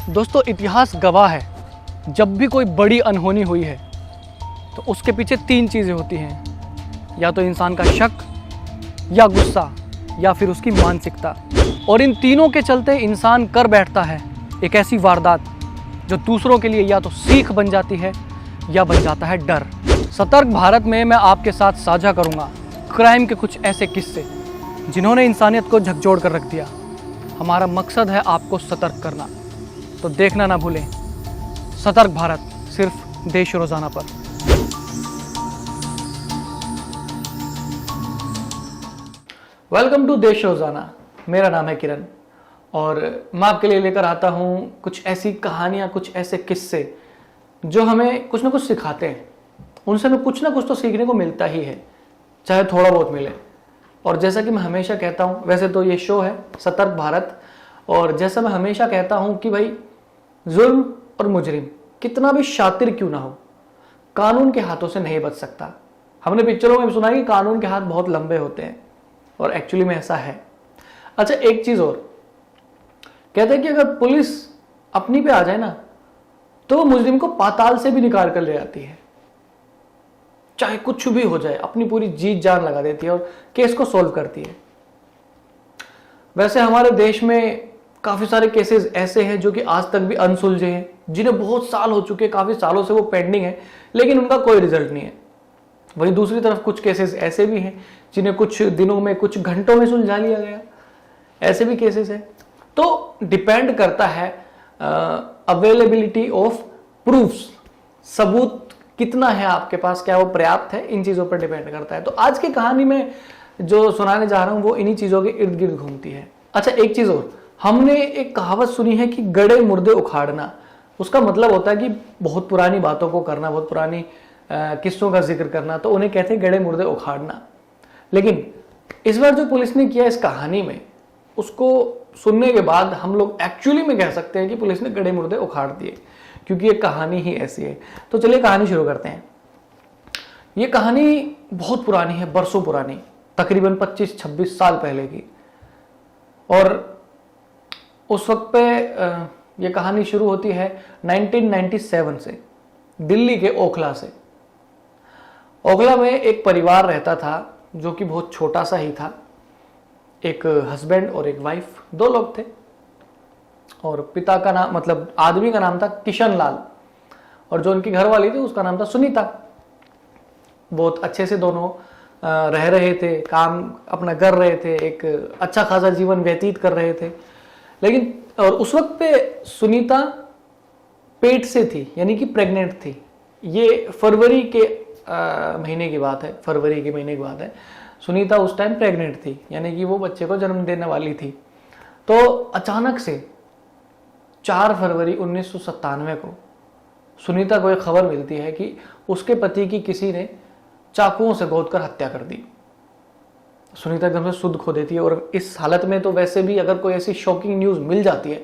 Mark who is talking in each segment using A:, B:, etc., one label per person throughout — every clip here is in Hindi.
A: दोस्तों, इतिहास गवाह है, जब भी कोई बड़ी अनहोनी हुई है तो उसके पीछे तीन चीज़ें होती हैं, या तो इंसान का शक, या गुस्सा, या फिर उसकी मानसिकता। और इन तीनों के चलते इंसान कर बैठता है एक ऐसी वारदात जो दूसरों के लिए या तो सीख बन जाती है या बन जाता है डर। सतर्क भारत में मैं आपके साथ साझा करूंगा क्राइम के कुछ ऐसे किस्से जिन्होंने इंसानियत को झकझोर कर रख दिया। हमारा मकसद है आपको सतर्क करना, तो देखना ना भूलें सतर्क भारत, सिर्फ देश रोजाना पर। वेलकम टू देश रोजाना। मेरा नाम है किरण और मैं आपके लिए लेकर आता हूँ कुछ ऐसी कहानियाँ, कुछ ऐसे किस्से जो हमें कुछ ना कुछ सिखाते हैं। उनसे हमें कुछ ना कुछ तो सीखने को मिलता ही है, चाहे थोड़ा बहुत मिले। और जैसा कि मैं हमेशा कहता हूँ, वैसे तो ये शो है सतर्क भारत, और जैसा मैं हमेशा कहता हूँ कि भाई जुल्म और मुजरिम कितना भी शातिर क्यों ना हो, कानून के हाथों से नहीं बच सकता। हमने पिक्चरों में भी सुना है कि कानून के हाथ बहुत लंबे होते हैं, और एक्चुअली में ऐसा है। अच्छा, एक चीज और कहते हैं कि अगर पुलिस अपनी पे आ जाए ना तो वो मुजरिम को पाताल से भी निकाल कर ले आती है, चाहे कुछ भी हो जाए, अपनी पूरी जीत जान लगा देती है और केस को सॉल्व करती है। वैसे हमारे देश में काफी सारे केसेस ऐसे हैं जो कि आज तक भी अनसुलझे हैं, जिन्हें बहुत साल हो चुके, काफी सालों से वो पेंडिंग है, लेकिन उनका कोई रिजल्ट नहीं है। वहीं दूसरी तरफ कुछ केसेस ऐसे भी हैं जिन्हें कुछ दिनों में, कुछ घंटों में सुलझा लिया गया, ऐसे भी केसेस हैं। तो डिपेंड करता है अवेलेबिलिटी ऑफ प्रूफ्स, सबूत कितना है आपके पास, क्या वो पर्याप्त है, इन चीजों पर डिपेंड करता है। तो आज की कहानी में जो सुनाने जा रहा हूं वो इन्हीं चीजों के इर्द गिर्द घूमती है। अच्छा, एक चीज और, हमने एक कहावत सुनी है कि गड़े मुर्दे उखाड़ना। उसका मतलब होता है कि बहुत पुरानी बातों को करना, बहुत पुरानी किस्सों का जिक्र करना, तो उन्हें कहते हैं गड़े मुर्दे उखाड़ना। लेकिन इस बार जो पुलिस ने किया इस कहानी में, उसको सुनने के बाद हम लोग एक्चुअली में कह सकते हैं कि पुलिस ने गड़े मुर्दे उखाड़ दिए, क्योंकि ये कहानी ही ऐसी है। तो चलिए कहानी शुरू करते हैं। ये कहानी बहुत पुरानी है, बरसों पुरानी, तकरीबन 25-26 साल पहले की। और उस वक्त पे ये कहानी शुरू होती है 1997 से, दिल्ली के ओखला से। ओखला में एक परिवार रहता था जो कि बहुत छोटा सा ही था। एक हस्बैंड और एक वाइफ, दो लोग थे। और पिता का नाम, मतलब आदमी का नाम था किशन लाल, और जो उनकी घरवाली थी उसका नाम था सुनीता। बहुत अच्छे से दोनों रह रहे थे, काम अपना कर रहे थे, एक अच्छा खासा जीवन व्यतीत कर रहे थे। लेकिन और उस वक्त पे सुनीता पेट से थी, यानी कि प्रेग्नेंट थी। ये फरवरी के महीने की बात है, फरवरी के महीने की बात है। सुनीता उस टाइम प्रेग्नेंट थी, यानी कि वो बच्चे को जन्म देने वाली थी। तो अचानक से 4 फरवरी 1997 को सुनीता को एक खबर मिलती है कि उसके पति की किसी ने चाकुओं से गोदकर हत्या कर दी। सुनीता एकदम से सुध खो देती है, और इस हालत में तो वैसे भी अगर कोई ऐसी शॉकिंग न्यूज मिल जाती है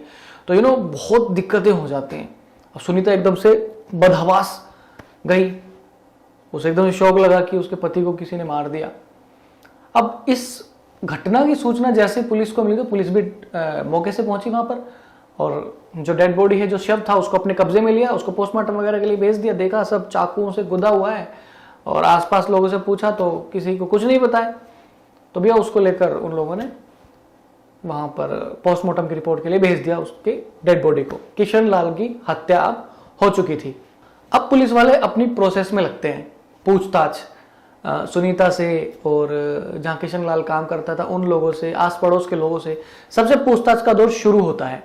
A: तो बहुत दिक्कतें हो जाती हैं। और सुनीता एकदम से बदहवास गई, उसे एकदम से शौक लगा कि उसके पति को किसी ने मार दिया। अब इस घटना की सूचना जैसे पुलिस को मिली तो पुलिस भी मौके से पहुंची वहां पर, और जो डेड बॉडी है, जो शव था, उसको अपने कब्जे में लिया, उसको पोस्टमार्टम वगैरह के लिए भेज दिया। देखा सब चाकुओं से गुदा हुआ है, और आसपास लोगों से पूछा तो किसी को कुछ नहीं बताया। तो भैया उसको लेकर उन लोगों ने वहां पर पोस्टमार्टम की रिपोर्ट के लिए भेज दिया उसके डेड बॉडी को। किशन लाल की हत्या अब हो चुकी थी। अब पुलिस वाले अपनी प्रोसेस में लगते हैं, पूछताछ सुनीता से, और जहां किशन लाल काम करता था उन लोगों से, आस पड़ोस के लोगों से, सबसे पूछताछ का दौर शुरू होता है।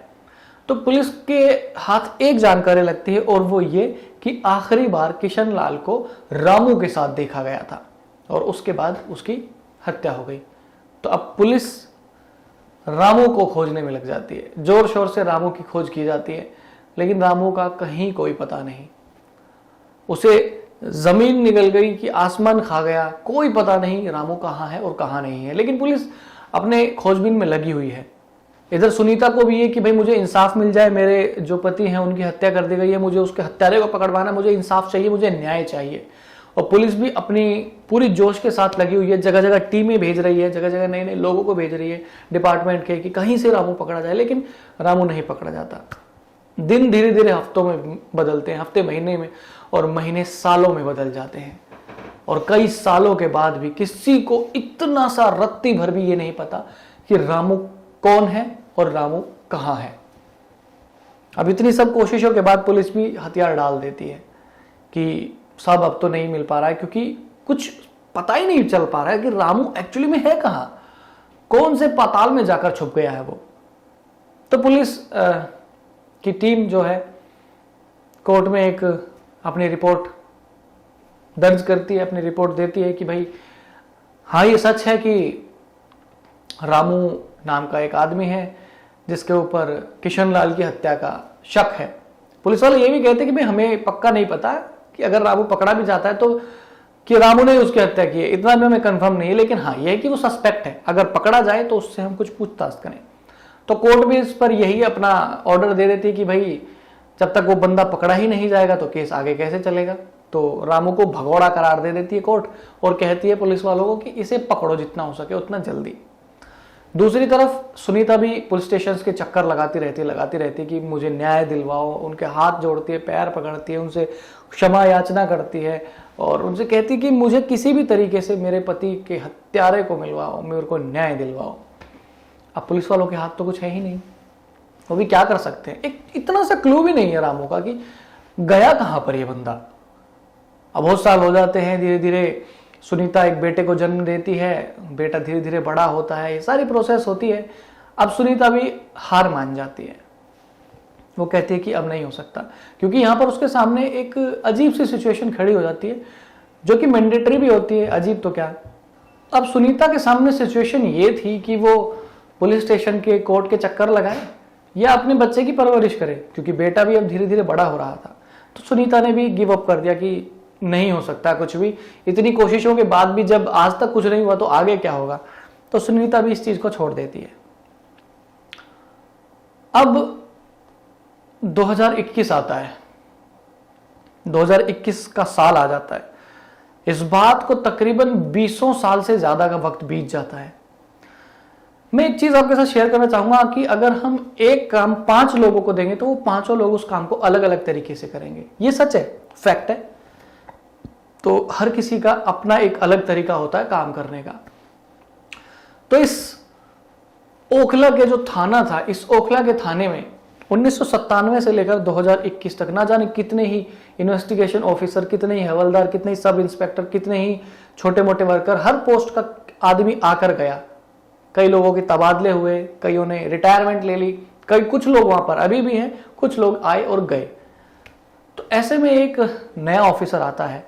A: तो पुलिस के हाथ एक जानकारी लगती है, और वो ये कि आखिरी बार किशन लाल को रामू के साथ देखा गया था, और उसके बाद उसकी हत्या हो गई। तो अब पुलिस रामू को खोजने में लग जाती है, जोर शोर से रामू की खोज की जाती है, लेकिन रामू का कहीं कोई पता नहीं। उसे जमीन निकल गई कि आसमान खा गया, कोई पता नहीं रामू कहाँ है और कहाँ नहीं है। लेकिन पुलिस अपने खोजबीन में लगी हुई है। इधर सुनीता को भी ये कि भाई मुझे इंसाफ मिल जाए, मेरे जो पति हैं उनकी हत्या कर दी गई है, मुझे उसके हत्यारे को पकड़वाना, मुझे इंसाफ चाहिए, मुझे न्याय चाहिए। और पुलिस भी अपनी पूरी जोश के साथ लगी हुई है, जगह जगह टीमें भेज रही है, जगह जगह नए नए लोगों को भेज रही है डिपार्टमेंट के कि कहीं से रामू पकड़ा जाए, लेकिन रामू नहीं पकड़ा जाता। दिन धीरे धीरे हफ्तों में बदलते हैं, हफ्ते महीने में, और महीने सालों में बदल जाते हैं। और कई सालों के बाद भी किसी को इतना सा रत्ती भर भी ये नहीं पता कि रामू कौन है और रामू कहां है। अब इतनी सब कोशिशों के बाद पुलिस भी हथियार डाल देती है कि सब अब तो नहीं मिल पा रहा है, क्योंकि कुछ पता ही नहीं चल पा रहा है कि रामू एक्चुअली में है कहां, कौन से पाताल में जाकर छुप गया है वो। तो पुलिस की टीम जो है कोर्ट में एक अपनी रिपोर्ट दर्ज करती है, अपनी रिपोर्ट देती है कि भाई हाँ ये सच है कि रामू नाम का एक आदमी है जिसके ऊपर किशन लाल की हत्या का शक है। पुलिस वाले ये भी कहते हैं कि भाई हमें पक्का नहीं पता कि अगर रामू पकड़ा भी जाता है तो कि रामू ने उसकी हत्या की है, इतना भी हमें कंफर्म नहीं है, लेकिन हाँ यह है कि वो सस्पेक्ट है, अगर पकड़ा जाए तो उससे हम कुछ पूछताछ करें। तो कोर्ट भी इस पर यही अपना ऑर्डर दे देती है कि भाई जब तक वो बंदा पकड़ा ही नहीं जाएगा तो केस आगे कैसे चलेगा। तो रामू को भगौड़ा करार दे देती है कोर्ट और कहती है पुलिस वालों को कि इसे पकड़ो जितना हो सके उतना जल्दी। दूसरी तरफ सुनीता भी पुलिस स्टेशन के चक्कर लगाती रहती कि मुझे न्याय दिलवाओ, उनके हाथ जोड़ती है, पैर पकड़ती है, उनसे क्षमा याचना करती है और उनसे कहती है कि मुझे किसी भी तरीके से मेरे पति के हत्यारे को मिलवाओ, मेरे को न्याय दिलवाओ। अब पुलिस वालों के हाथ तो कुछ है ही नहीं, वो भी क्या कर सकते हैं। एक इतना सा क्लू भी नहीं है रामू का कि गया कहां पर ये बंदा। अब बहुत साल हो जाते हैं, धीरे धीरे सुनीता एक बेटे को जन्म देती है, बेटा धीरे धीरे बड़ा होता है, ये सारी प्रोसेस होती है। अब सुनीता भी हार मान जाती है, वो कहती है कि अब नहीं हो सकता, क्योंकि यहाँ पर उसके सामने एक अजीब सी सिचुएशन खड़ी हो जाती है जो कि मैंडेटरी भी होती है। अजीब तो क्या, अब सुनीता के सामने सिचुएशन ये थी कि वो पुलिस स्टेशन के कोर्ट के चक्कर लगाए या अपने बच्चे की परवरिश करे, क्योंकि बेटा भी अब धीरे धीरे बड़ा हो रहा था। तो सुनीता ने भी गिव अप कर दिया कि नहीं हो सकता कुछ भी, इतनी कोशिशों के बाद भी जब आज तक कुछ नहीं हुआ तो आगे क्या होगा। तो सुनीता भी इस चीज को छोड़ देती है। अब 2021 आता है, 2021 का साल आ जाता है। इस बात को तकरीबन 20 साल से ज्यादा का वक्त बीत जाता है। मैं एक चीज आपके साथ शेयर करना चाहूंगा कि अगर हम एक काम 5 लोगों को देंगे तो वो 5 लोग उस काम को अलग अलग तरीके से करेंगे। ये सच है, फैक्ट है। तो हर किसी का अपना एक अलग तरीका होता है काम करने का। तो इस ओखला के जो थाना था, इस ओखला के थाने में 1997 से लेकर 2021 तक ना जाने कितने ही इन्वेस्टिगेशन ऑफिसर, कितने ही हवलदार, कितने ही सब इंस्पेक्टर, कितने ही छोटे मोटे वर्कर, हर पोस्ट का आदमी आकर गया। कई लोगों के तबादले हुए, कईयों ने रिटायरमेंट ले ली, कुछ लोग वहां पर अभी भी हैं, कुछ लोग आए और गए। तो ऐसे में एक नया ऑफिसर आता है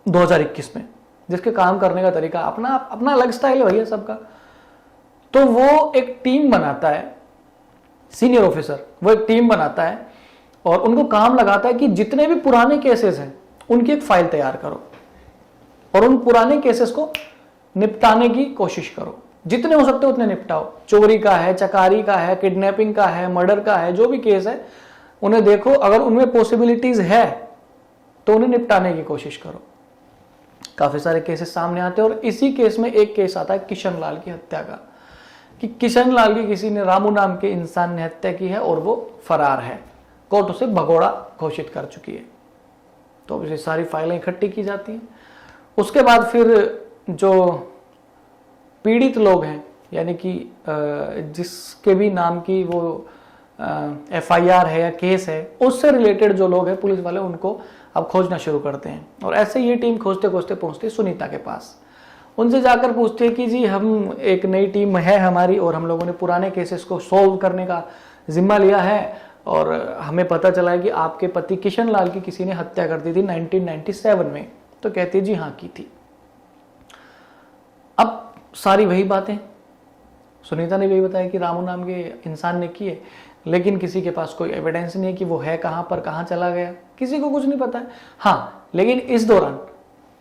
A: 2021 में, जिसके काम करने का तरीका अपना अपना अलग स्टाइल है भैया सबका। तो वो एक टीम बनाता है, सीनियर ऑफिसर वो एक टीम बनाता है और उनको काम लगाता है कि जितने भी पुराने केसेस हैं उनकी एक फाइल तैयार करो और उन पुराने केसेस को निपटाने की कोशिश करो, जितने हो सकते उतने निपटाओ। चोरी का है, चकारी का है, किडनैपिंग का है, मर्डर का है, जो भी केस है उन्हें देखो, अगर उनमें पॉसिबिलिटीज है तो उन्हें निपटाने की कोशिश करो। काफी सारे केसेस सामने आते हैं और इसी केस में एक केस आता है किशन लाल की हत्या का, कि किशन लाल की किसी ने, रामू नाम के इंसान ने हत्या की है और वो फरार है, कोर्ट उसे भगोड़ा घोषित कर चुकी है। तो ये सारी फाइलें इकट्ठी की जाती हैं। उसके बाद फिर जो पीड़ित लोग हैं, यानी कि जिसके भी नाम की वो FIR है या केस है, उससे रिलेटेड जो लोग हैं पुलिस वाले उनको अब खोजना शुरू करते हैं। और ऐसे ये टीम खोजते खोजते पहुंचती है सुनीता के पास। उनसे जाकर पूछते हैं कि जी हम एक नई टीम है हमारी और हम लोगों ने पुराने केसेस को सॉल्व करने का जिम्मा लिया है और हमें पता चला है कि आपके पति किशन लाल की किसी ने हत्या कर दी थी 1997 में। तो कहती है जी हाँ की थी। अब सारी वही बातें सुनीता ने भी बताया कि रामू नाम के इंसान ने की है, लेकिन किसी के पास कोई एविडेंस नहीं है कि वो है कहां पर, कहां चला गया, किसी को कुछ नहीं पता है। हाँ, लेकिन इस दौरान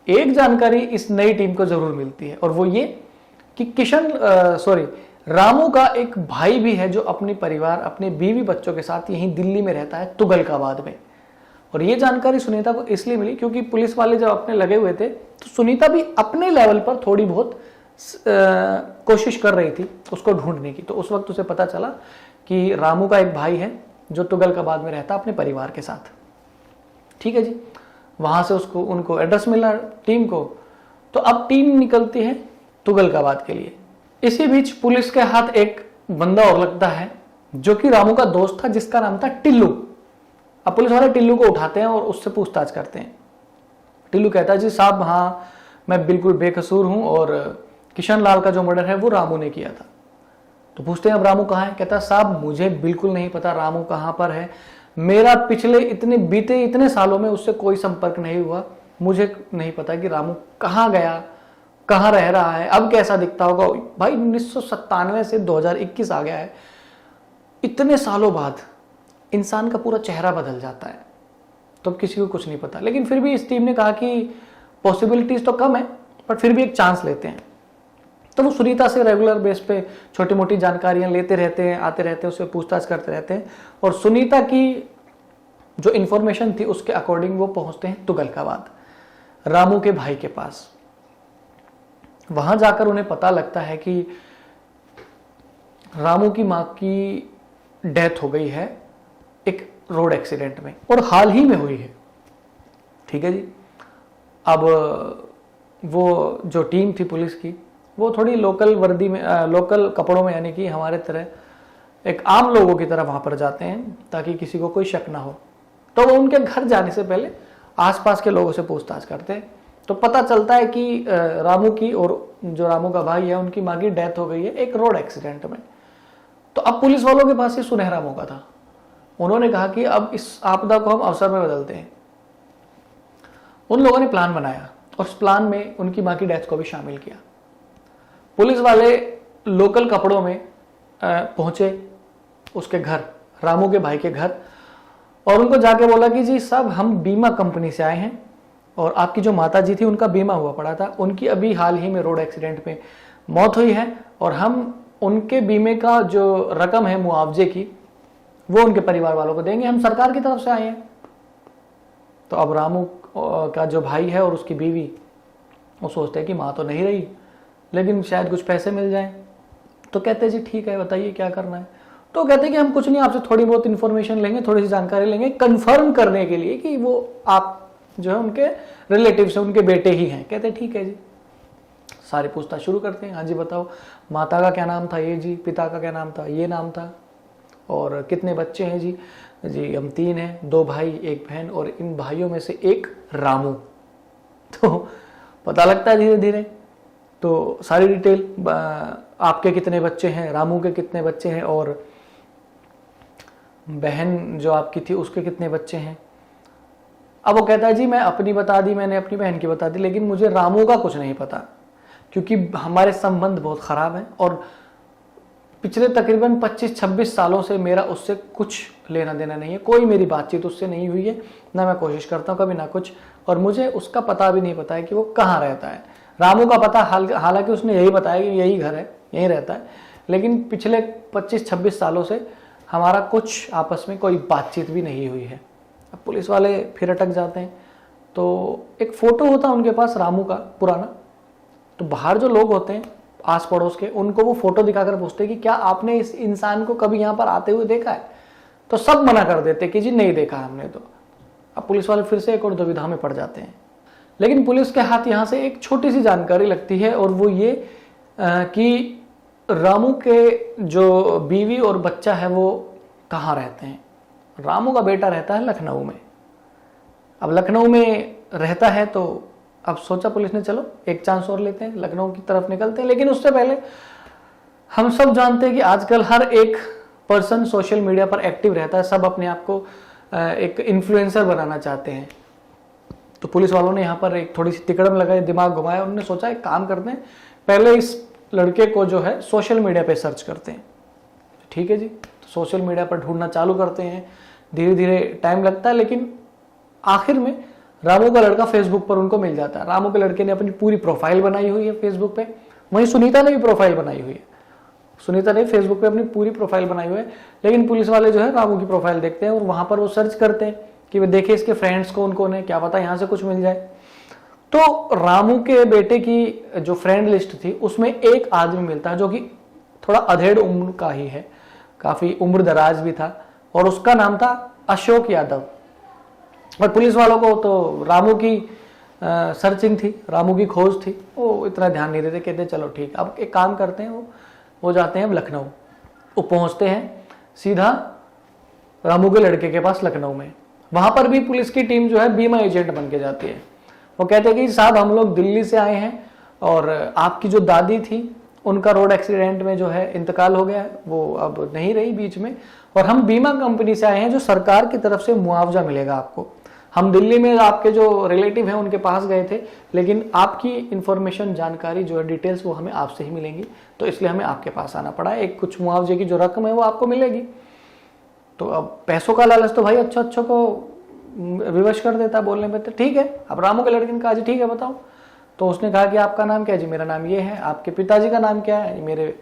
A: एक जानकारी इस नई टीम को जरूर मिलती है और वो ये कि रामू का एक भाई भी है जो अपने परिवार, अपने बीवी बच्चों के साथ यहीं दिल्ली में रहता है, तुगलकाबाद में। और ये जानकारी सुनीता को इसलिए मिली क्योंकि पुलिस वाले जब अपने लगे हुए थे तो सुनीता भी अपने लेवल पर थोड़ी बहुत कोशिश कर रही थी उसको ढूंढने की। तो उस वक्त उसे पता चला कि रामू का एक भाई है जो तुगलकाबाद में रहता अपने परिवार के साथ। ठीक है जी, वहां से उनको एड्रेस मिला टीम को, तो अब टीम निकलती है तुगलकाबाद के लिए। इसी बीच पुलिस के हाथ एक बंदा और लगता है जो कि रामू का दोस्त था, जिसका नाम था टिल्लू। अब पुलिस वाले टिल्लू को उठाते हैं और उससे पूछताछ करते हैं। टिल्लू कहता है जी साहब हाँ मैं बिल्कुल बेकसूर हूं और किशन लाल का जो मर्डर है वो रामू ने किया था। तो पूछते हैं अब रामू कहाँ है? कहता है साहब मुझे बिल्कुल नहीं पता रामू कहाँ पर है, मेरा पिछले बीते इतने सालों में उससे कोई संपर्क नहीं हुआ, मुझे नहीं पता कि रामू कहाँ गया, कहाँ रह रहा है, अब कैसा दिखता होगा। भाई 1997 से 2021 आ गया है, इतने सालों बाद इंसान का पूरा चेहरा बदल जाता है, तो किसी को कुछ नहीं पता। लेकिन फिर भी इस टीम ने कहा कि पॉसिबिलिटीज तो कम है पर फिर भी एक चांस लेते हैं। तो वो सुनीता से रेगुलर बेस पे छोटी मोटी जानकारियां लेते रहते हैं, आते रहते हैं, उससे पूछताछ करते रहते हैं और सुनीता की जो इंफॉर्मेशन थी उसके अकॉर्डिंग वो पहुंचते हैं तुगलकाबाद, रामू के भाई के पास। वहां जाकर उन्हें पता लगता है कि रामू की मां की डेथ हो गई है एक रोड एक्सीडेंट में, और हाल ही में हुई है। ठीक है जी, अब वो जो टीम थी पुलिस की वो थोड़ी लोकल वर्दी में, लोकल कपड़ों में, यानी कि हमारे तरह एक आम लोगों की तरह वहां पर जाते हैं ताकि किसी को कोई शक ना हो। तो वो उनके घर जाने से पहले आसपास के लोगों से पूछताछ करते हैं। तो पता चलता है कि रामू की और जो रामू का भाई है उनकी मां की डेथ हो गई है एक रोड एक्सीडेंट में। तो अब पुलिस वालों के पास ये सुनहरा मौका था। उन्होंने कहा कि अब इस आपदा को हम अवसर में बदलते हैं। उन लोगों ने प्लान बनाया और उस प्लान में उनकी मां की डेथ को भी शामिल किया। पुलिस वाले लोकल कपड़ों में पहुंचे उसके घर, रामू के भाई के घर, और उनको जाके बोला कि जी साहब हम बीमा कंपनी से आए हैं और आपकी जो माता जी थी उनका बीमा हुआ पड़ा था, उनकी अभी हाल ही में रोड एक्सीडेंट में मौत हुई है और हम उनके बीमे का जो रकम है मुआवजे की वो उनके परिवार वालों को देंगे, हम सरकार की तरफ से आए हैं। तो अब रामू का जो भाई है और उसकी बीवी वो सोचते हैं कि माँ तो नहीं रही लेकिन शायद कुछ पैसे मिल जाएं। तो कहते हैं जी ठीक है बताइए क्या करना है। तो कहते हैं कि हम कुछ नहीं, आपसे थोड़ी बहुत इन्फॉर्मेशन लेंगे, थोड़ी सी जानकारी लेंगे कंफर्म करने के लिए कि वो आप जो है उनके रिलेटिव से, उनके बेटे ही हैं। कहते हैं ठीक है जी, सारी पूछताछ शुरू करते हैं। हाँ जी बताओ माता का क्या नाम था? ये जी। पिता का क्या नाम था? ये नाम था। और कितने बच्चे हैं? जी जी हम 3 हैं, 2 भाई 1 बहन, और इन भाइयों में से एक रामू। तो पता लगता है धीरे धीरे, तो सारी डिटेल, आपके कितने बच्चे हैं, रामू के कितने बच्चे हैं, और बहन जो आपकी थी उसके कितने बच्चे हैं। अब वो कहता है जी मैं अपनी बता दी, मैंने अपनी बहन की बता दी, लेकिन मुझे रामू का कुछ नहीं पता क्योंकि हमारे संबंध बहुत खराब हैं और पिछले तकरीबन 25-26 सालों से मेरा उससे कुछ लेना देना नहीं है, कोई मेरी बातचीत उससे नहीं हुई है, ना मैं कोशिश करता हूँ कभी ना कुछ, और मुझे उसका पता भी नहीं पता है कि वो कहाँ रहता है। रामू का पता हालांकि उसने यही बताया कि यही घर है, यहीं रहता है, लेकिन पिछले 25-26 सालों से हमारा कुछ आपस में कोई बातचीत भी नहीं हुई है। अब पुलिस वाले फिर अटक जाते हैं। तो एक फ़ोटो होता है उनके पास रामू का पुराना, तो बाहर जो लोग होते हैं आस पड़ोस के, उनको वो फोटो दिखाकर पूछते हैं कि क्या आपने इस इंसान को कभी यहाँ पर आते हुए देखा है? तो सब मना कर देते कि जी नहीं देखा हमने। तो अब पुलिस वाले फिर से एक और दुविधा में पड़ जाते हैं। लेकिन पुलिस के हाथ यहाँ से एक छोटी सी जानकारी लगती है, और वो ये कि रामू के जो बीवी और बच्चा है वो कहाँ रहते हैं। रामू का बेटा रहता है लखनऊ में। अब लखनऊ में रहता है तो अब सोचा पुलिस ने चलो एक चांस और लेते हैं, लखनऊ की तरफ निकलते हैं। लेकिन उससे पहले हम सब जानते हैं कि आजकल हर एक पर्सन सोशल मीडिया पर एक्टिव रहता है, सब अपने आप को एक इन्फ्लुएंसर बनाना चाहते हैं। तो पुलिस वालों ने यहाँ पर एक थोड़ी सी तिकड़म लगाई, दिमाग घुमाया, उन्होंने सोचा एक काम करते हैं, पहले इस लड़के को जो है सोशल मीडिया पे सर्च करते हैं। ठीक है जी, तो सोशल मीडिया पर ढूंढना चालू करते हैं। धीरे धीरे टाइम लगता है, लेकिन आखिर में रामू का लड़का फेसबुक पर उनको मिल जाता है। रामू के लड़के ने अपनी पूरी प्रोफाइल बनाई हुई है फेसबुक पे, वहीं सुनीता ने भी प्रोफाइल बनाई हुई है। सुनीता ने फेसबुक पे अपनी पूरी प्रोफाइल बनाई हुई है, लेकिन पुलिस वाले जो है रामू की प्रोफाइल देखते हैं और वहां पर वो सर्च करते हैं कि वे देखे इसके फ्रेंड्स कौन कौन है, क्या पता यहाँ से कुछ मिल जाए। तो रामू के बेटे की जो फ्रेंड लिस्ट थी उसमें एक आदमी मिलता है जो कि थोड़ा अधेड़ उम्र का ही है, काफी उम्र दराज भी था, और उसका नाम था अशोक यादव। और पुलिस वालों को तो रामू की सर्चिंग थी, रामू की खोज थी, वो इतना ध्यान नहीं देते, कहते चलो ठीक। अब एक काम करते हैं, वो जाते हैं लखनऊ, वो पहुंचते हैं सीधा रामू के लड़के के पास लखनऊ में। वहां पर भी पुलिस की टीम जो है बीमा एजेंट बन के जाती है। वो कहते हैं कि साहब हम लोग दिल्ली से आए हैं और आपकी जो दादी थी उनका रोड एक्सीडेंट में जो है इंतकाल हो गया है, वो अब नहीं रही बीच में, और हम बीमा कंपनी से आए हैं जो सरकार की तरफ से मुआवजा मिलेगा आपको। हम दिल्ली में आपके जो रिलेटिव हैं उनके पास गए थे, लेकिन आपकी इंफॉर्मेशन, जानकारी जो है, डिटेल्स वो हमें आपसे ही मिलेंगी, तो इसलिए हमें आपके पास आना पड़ा है। एक कुछ मुआवजे की जो रकम है वो आपको मिलेगी। तो अब पैसों का लालच तो भाई अच्छो को विवश कर देता बोलने में। तो ठीक है, अब रामू के लड़के ने कहा जी ठीक है बताओ। तो उसने कहा कि आपका नाम क्या है जी? मेरा नाम ये है। आपके पिताजी का नाम क्या है? मेरे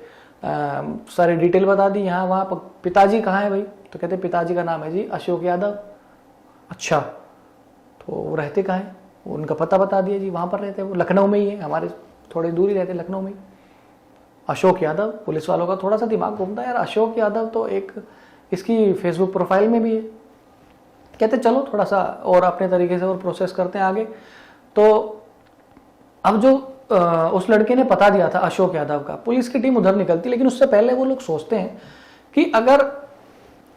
A: सारे डिटेल बता दी, यहाँ वहाँ। पिताजी कहाँ है भाई? तो कहते पिताजी का नाम है जी अशोक यादव। अच्छा, तो वो रहते कहाँ हैं? उनका पता बता दिया जी, वहाँ पर रहते हैं वो, लखनऊ में ही है, हमारे थोड़ी दूर ही रहते, लखनऊ में ही। अशोक यादव, पुलिस वालों का थोड़ा सा दिमाग घूमता है यार, अशोक यादव तो एक इसकी फेसबुक प्रोफाइल में भी है। कहते चलो थोड़ा सा और अपने तरीके से और प्रोसेस करते हैं आगे। तो अब जो उस लड़के ने पता दिया था अशोक यादव का, पुलिस की टीम उधर निकलती, लेकिन उससे पहले वो लोग सोचते हैं कि अगर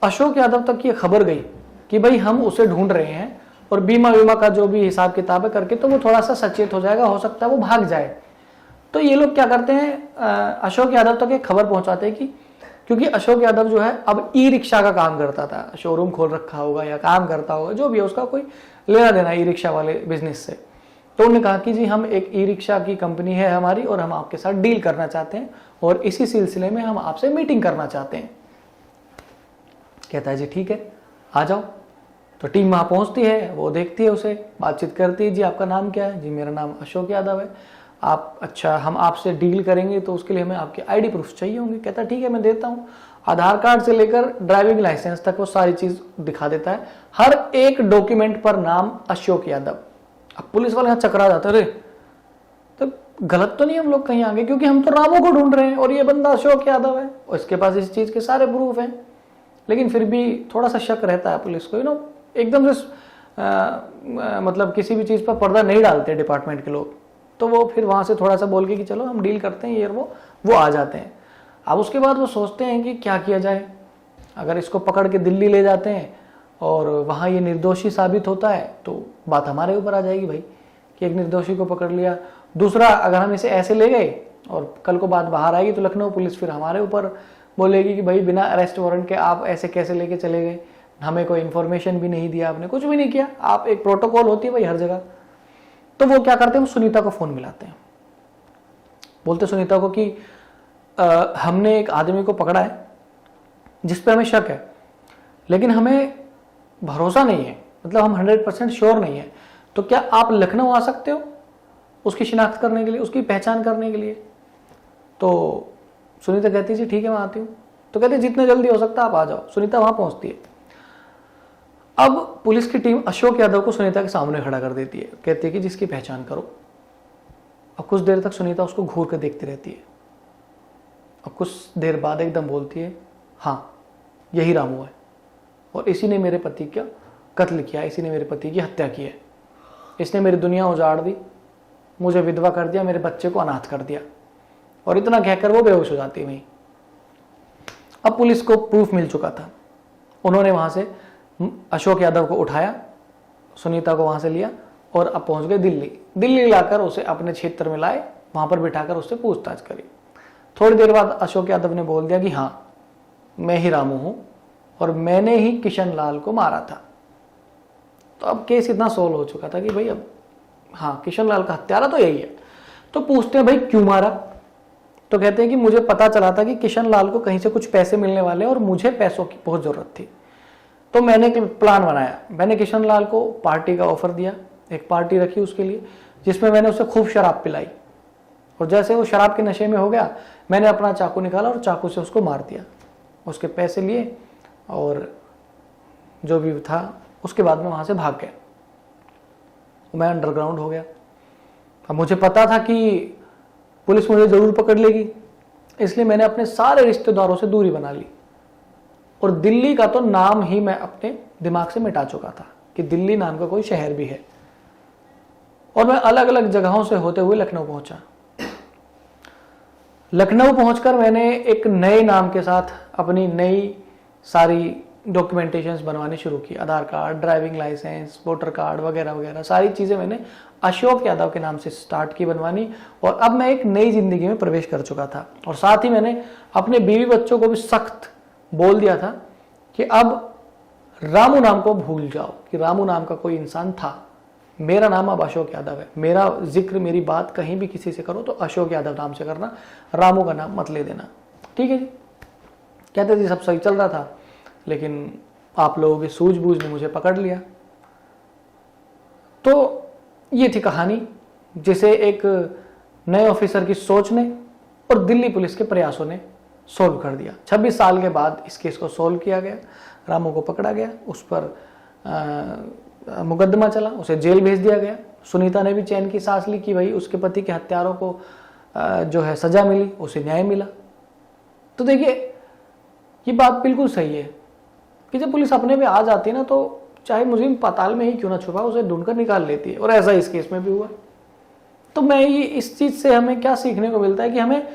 A: अशोक यादव तक ये खबर गई कि भाई हम उसे ढूंढ रहे हैं और बीमा का जो भी हिसाब किताब है करके, तो वो थोड़ा सा सचेत हो जाएगा, हो सकता है वो भाग जाए। तो ये लोग क्या करते हैं, अशोक यादव तक एक खबर पहुंचाते हैं कि क्योंकि अशोक यादव जो है अब ई रिक्शा का काम करता था, शोरूम खोल रखा होगा या काम करता होगा, जो भी है, उसका कोई लेना देना ई रिक्शा वाले बिजनेस से। तो उन्होंने कहा कि जी हम एक ई रिक्शा की कंपनी है हमारी और हम आपके साथ डील करना चाहते हैं और इसी सिलसिले में हम आपसे मीटिंग करना चाहते हैं। कहता है जी ठीक है आ जाओ। तो टीम वहां पहुंचती है, वो देखती है उसे, बातचीत करती है, जी आपका नाम क्या है? जी मेरा नाम अशोक यादव है। आप, अच्छा, हम आपसे डील करेंगे तो उसके लिए हमें आपके आईडी प्रूफ चाहिए होंगे। कहता है ठीक है मैं देता हूँ। आधार कार्ड से लेकर ड्राइविंग लाइसेंस तक वो सारी चीज दिखा देता है, हर एक डॉक्यूमेंट पर नाम अशोक यादव। अब पुलिस वाले यहाँ चकरा जाते, अरे तो गलत तो नहीं हम लोग कहीं आगे, क्योंकि हम तो रामू को ढूंढ रहे हैं और ये बंदा अशोक यादव है और इसके पास इस चीज के सारे प्रूफ हैं। लेकिन फिर भी थोड़ा सा शक रहता है पुलिस को, एकदम से मतलब किसी भी चीज पर पर्दा नहीं डालते डिपार्टमेंट के लोग। तो वो फिर वहां से थोड़ा सा बोल के कि चलो हम डील करते हैं ये और वो आ जाते हैं। अब उसके बाद वो सोचते हैं कि क्या किया जाए। अगर इसको पकड़ के दिल्ली ले जाते हैं और वहाँ ये निर्दोषी साबित होता है तो बात हमारे ऊपर आ जाएगी भाई, कि एक निर्दोषी को पकड़ लिया। दूसरा, अगर हम इसे ऐसे ले गए और कल को बात बाहर आएगी तो लखनऊ पुलिस फिर हमारे ऊपर बोलेगी कि भाई बिना अरेस्ट वारंट के आप ऐसे कैसे लेके चले गए, हमें कोई इन्फॉर्मेशन भी नहीं दिया, आपने कुछ भी नहीं किया। आप, एक प्रोटोकॉल होती है भाई हर जगह। तो वो क्या करते हैं, वो सुनीता को फोन मिलाते हैं, बोलते सुनीता को कि हमने एक आदमी को पकड़ा है जिस पे हमें शक है, लेकिन हमें भरोसा नहीं है, मतलब हम 100% श्योर नहीं है, तो क्या आप लखनऊ आ सकते हो उसकी शिनाख्त करने के लिए, उसकी पहचान करने के लिए? तो सुनीता कहती है जी ठीक है मैं आती हूँ। तो कहते जितने जल्दी हो सकता है आप आ जाओ। सुनीता वहां पहुंचती है। अब पुलिस की टीम अशोक यादव को सुनीता के सामने खड़ा कर देती है, कहती है कि जिसकी पहचान करो। अब कुछ देर तक सुनीता उसको घूर कर देखती रहती है। अब कुछ देर बाद एकदम बोलती है, हाँ यही रामू है और इसी ने मेरे पति का कत्ल किया, इसी ने मेरे पति की हत्या की है। इसने मेरी दुनिया उजाड़ दी, मुझे विधवा कर दिया, मेरे बच्चे को अनाथ कर दिया। और इतना कहकर वो बेहोश हो जाती है वहीं। अब पुलिस को प्रूफ मिल चुका था, उन्होंने वहां से अशोक यादव को उठाया, सुनीता को वहां से लिया और अब पहुंच गए दिल्ली लाकर उसे अपने क्षेत्र में लाए, वहां पर बिठाकर उससे पूछताछ करी। थोड़ी देर बाद अशोक यादव ने बोल दिया कि हाँ मैं ही रामू हूं और मैंने ही किशन लाल को मारा था। तो अब केस इतना सोल्व हो चुका था कि भाई अब हाँ किशन लाल का हत्यारा तो यही है। तो पूछते हैं भाई क्यों मारा? तो कहते हैं कि मुझे पता चला था कि किशन लाल को कहीं से कुछ पैसे मिलने वाले और मुझे पैसों की बहुत जरूरत थी, तो मैंने प्लान बनाया। मैंने किशन लाल को पार्टी का ऑफर दिया, एक पार्टी रखी उसके लिए, जिसमें मैंने उसे खूब शराब पिलाई और जैसे वो शराब के नशे में हो गया, मैंने अपना चाकू निकाला और चाकू से उसको मार दिया। उसके पैसे लिए और जो भी था, उसके बाद में वहां से भाग गया। मैं अंडरग्राउंड हो गया। अब मुझे पता था कि पुलिस मुझे जरूर पकड़ लेगी, इसलिए मैंने अपने सारे रिश्तेदारों से दूरी बना ली। और दिल्ली का तो नाम ही मैं अपने दिमाग से मिटा चुका था कि दिल्ली नाम का कोई शहर भी है। और मैं अलग अलग जगहों से होते हुए लखनऊ पहुंचा। लखनऊ पहुंचकर मैंने एक नए नाम के साथ अपनी नई सारी डॉक्यूमेंटेशंस बनवानी शुरू की। Aadhaar card, driving licence, voter card वगैरह वगैरह सारी चीज़ें मैंने अशोक यादव के नाम से स्टार्ट की बनवानी। और अब मैं एक नई जिंदगी में प्रवेश कर चुका था। और साथ ही मैंने अपने बीवी बच्चों को भी सख्त बोल दिया था कि अब रामू नाम को भूल जाओ कि रामू नाम का कोई इंसान था। मेरा नाम अब अशोक यादव है। मेरा जिक्र, मेरी बात कहीं भी किसी से करो तो अशोक यादव नाम से करना, रामू का नाम मत ले देना। ठीक है जी। कहते थे सब सही चल रहा था, लेकिन आप लोगों की सूझबूझ ने मुझे पकड़ लिया। तो ये थी कहानी जिसे एक नए ऑफिसर की सोच ने और दिल्ली पुलिस के प्रयासों ने सोल्व कर दिया। 26 साल के बाद इस केस को सोल्व किया गया, रामू को पकड़ा गया, उस पर मुकदमा चला, उसे जेल भेज दिया गया। सुनीता ने भी चैन की सांस ली कि भाई उसके पति के हत्यारों को जो है सजा मिली, उसे न्याय मिला। तो देखिए ये बात बिल्कुल सही है कि जब पुलिस अपने पे आ जाती है ना, तो चाहे मुजरिम पाताल में ही क्यों ना छुपा, उसे ढूंढकर निकाल लेती है। और ऐसा इस केस में भी हुआ। तो मैं ये इस चीज से हमें क्या सीखने को मिलता है कि हमें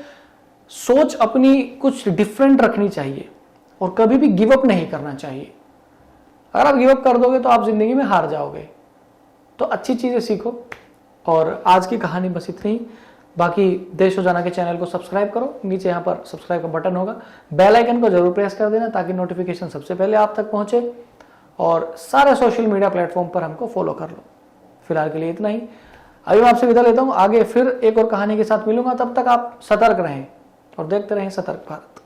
A: सोच अपनी कुछ डिफरेंट रखनी चाहिए और कभी भी गिव अप नहीं करना चाहिए। अगर आप गिव अप कर दोगे तो आप जिंदगी में हार जाओगे। तो अच्छी चीजें सीखो। और आज की कहानी बस इतनी ही। बाकी देश रोजाना के चैनल को सब्सक्राइब करो, नीचे यहाँ पर सब्सक्राइब का बटन होगा, बेल आइकन को जरूर प्रेस कर देना ताकि नोटिफिकेशन सबसे पहले आप तक पहुंचे। और सारे सोशल मीडिया प्लेटफॉर्म पर हमको फॉलो कर लो। फिलहाल के लिए इतना ही। अभी मैं आपसे विदा लेता हूँ। आगे फिर एक और कहानी के साथ मिलूंगा। तब तक आप सतर्क रहें और देखते रहें सतर्क भारत।